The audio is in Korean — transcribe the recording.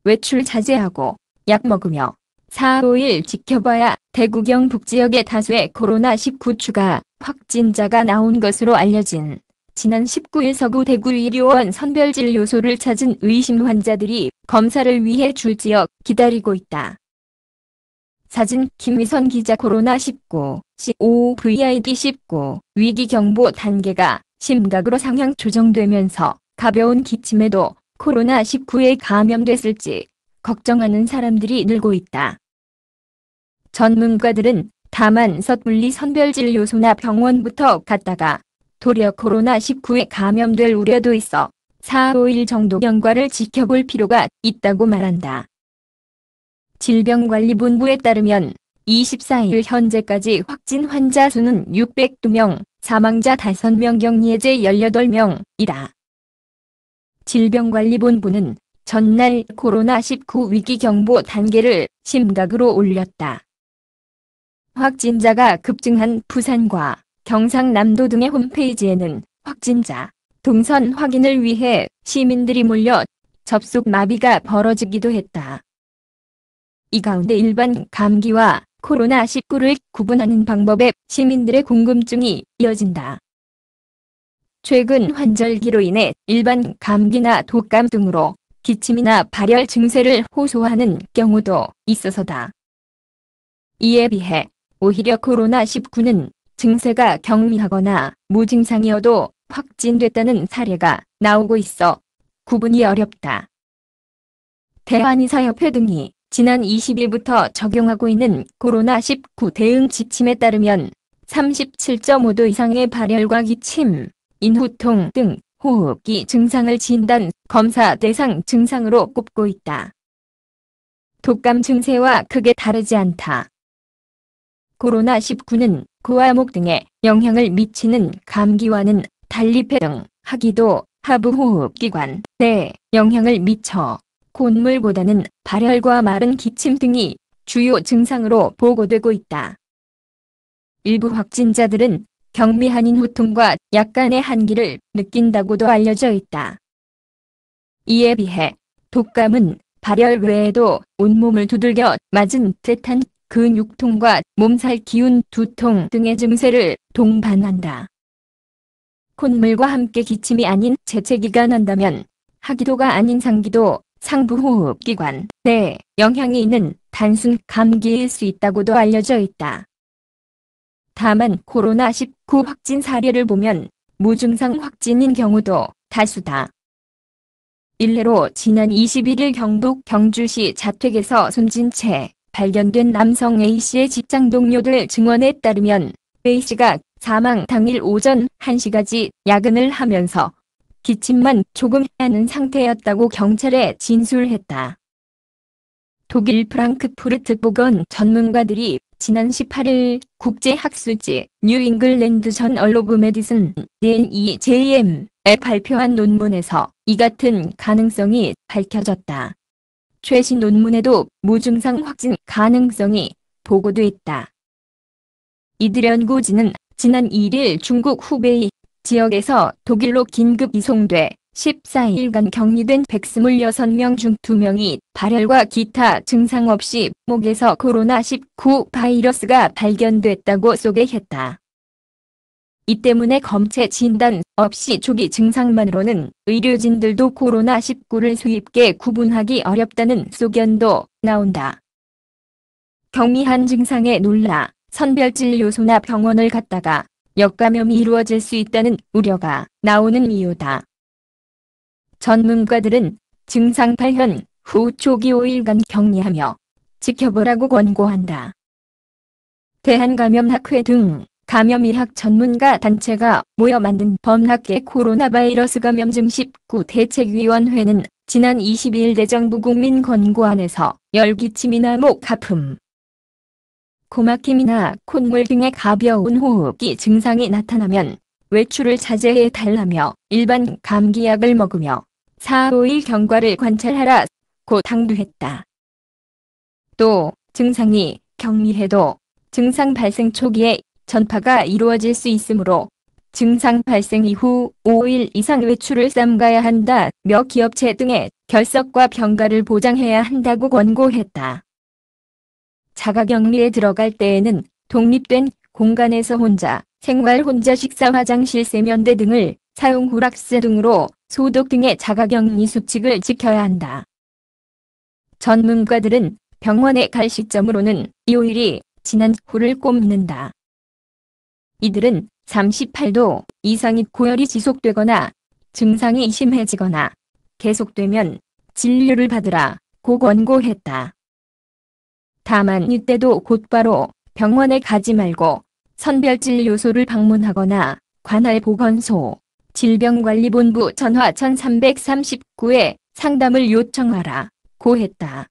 외출 자제하고 약 먹으며 4, 5일 지켜봐야 대구 경북 지역의 다수의 코로나19 추가 확진자가 나온 것으로 알려진 지난 19일 서구 대구의료원 선별진료소를 찾은 의심 환자들이 검사를 위해 줄지어 기다리고 있다. 사진 김미선 기자. 코로나19 COVID-19 위기경보 단계가 심각으로 상향 조정되면서 가벼운 기침에도 코로나19에 감염됐을지 걱정하는 사람들이 늘고 있다. 전문가들은 다만 섣불리 선별진료소나 병원부터 갔다가 도리어 코로나19에 감염될 우려도 있어 4, 5일 정도 경과를 지켜볼 필요가 있다고 말한다. 질병관리본부에 따르면 24일 현재까지 확진 환자 수는 602명, 사망자 5명, 격리해제 18명이다. 질병관리본부는 전날 코로나19 위기경보 단계를 심각으로 올렸다. 확진자가 급증한 부산과 경상남도 등의 홈페이지에는 확진자 동선 확인을 위해 시민들이 몰려 접속 마비가 벌어지기도 했다. 이 가운데 일반 감기와 코로나19를 구분하는 방법에 시민들의 궁금증이 이어진다. 최근 환절기로 인해 일반 감기나 독감 등으로 기침이나 발열 증세를 호소하는 경우도 있어서다. 이에 비해 오히려 코로나19는 증세가 경미하거나 무증상이어도 확진됐다는 사례가 나오고 있어 구분이 어렵다. 대한의사협회 등이 지난 20일부터 적용하고 있는 코로나19 대응 지침에 따르면 37.5도 이상의 발열과 기침, 인후통 등 호흡기 증상을 진단 검사 대상 증상으로 꼽고 있다. 독감 증세와 크게 다르지 않다. 코로나19는 코와 목 등에 영향을 미치는 감기와는 달리 폐 등 하기도, 하부 호흡기관에 영향을 미쳐 콧물보다는 발열과 마른 기침 등이 주요 증상으로 보고되고 있다. 일부 확진자들은 경미한 인후통과 약간의 한기를 느낀다고도 알려져 있다. 이에 비해 독감은 발열 외에도 온몸을 두들겨 맞은 듯한 근육통과 몸살 기운, 두통 등의 증세를 동반한다. 콧물과 함께 기침이 아닌 재채기가 난다면 하기도가 아닌 상기도, 상부호흡기관에 영향이 있는 단순 감기일 수 있다고도 알려져 있다. 다만 코로나19 확진 사례를 보면 무증상 확진인 경우도 다수다. 일례로 지난 21일 경북 경주시 자택에서 숨진 채 발견된 남성 A씨의 직장 동료들 증언에 따르면 A씨가 사망 당일 오전 1시까지 야근을 하면서 기침만 조금 하는 상태였다고 경찰에 진술했다. 독일 프랑크푸르트 보건 전문가들이 지난 18일 국제학술지 뉴잉글랜드 저널 오브 메디슨 NEJM에 발표한 논문에서 이 같은 가능성이 밝혀졌다. 최신 논문에도 무증상 확진 가능성이 보고돼 있다. 이들 연구진은 지난 1일 중국 후베이 지역에서 독일로 긴급 이송돼 14일간 격리된 126명 중 2명이 발열과 기타 증상 없이 목에서 코로나19 바이러스가 발견됐다고 소개했다. 이 때문에 검체 진단 없이 조기 증상만으로는 의료진들도 코로나19를 쉽게 구분하기 어렵다는 소견도 나온다. 경미한 증상에 놀라 선별진료소나 병원을 갔다가 역감염이 이루어질 수 있다는 우려가 나오는 이유다. 전문가들은 증상 발현 후 초기 5일간 격리하며 지켜보라고 권고한다. 대한감염학회 등 감염의학 전문가 단체가 모여 만든 범학계 코로나 바이러스 감염증 19 대책위원회는 지난 22일 대정부 국민권고안에서 열기침이나 목 아픔, 코막힘이나 콧물 등의 가벼운 호흡기 증상이 나타나면 외출을 자제해달라며 일반 감기약을 먹으며 4, 5일 경과를 관찰하라 고 당부했다. 또 증상이 경미해도 증상 발생 초기에 전파가 이루어질 수 있으므로 증상 발생 이후 5일 이상 외출을 삼가야 한다며 기업체 등에 결석과 병가를 보장해야 한다고 권고했다. 자가격리에 들어갈 때에는 독립된 공간에서 혼자 생활, 혼자 식사, 화장실, 세면대 등을 사용 후 락스 등으로 소독 등의 자가격리 수칙을 지켜야 한다. 전문가들은 병원에 갈 시점으로는 2~5일이 지난 후를 꼽는다. 이들은 38도 이상의 고열이 지속되거나 증상이 심해지거나 계속되면 진료를 받으라고 권고했다. 다만 이때도 곧바로 병원에 가지 말고 선별진료소를 방문하거나 관할보건소, 질병관리본부 전화 1339에 상담을 요청하라고 했다.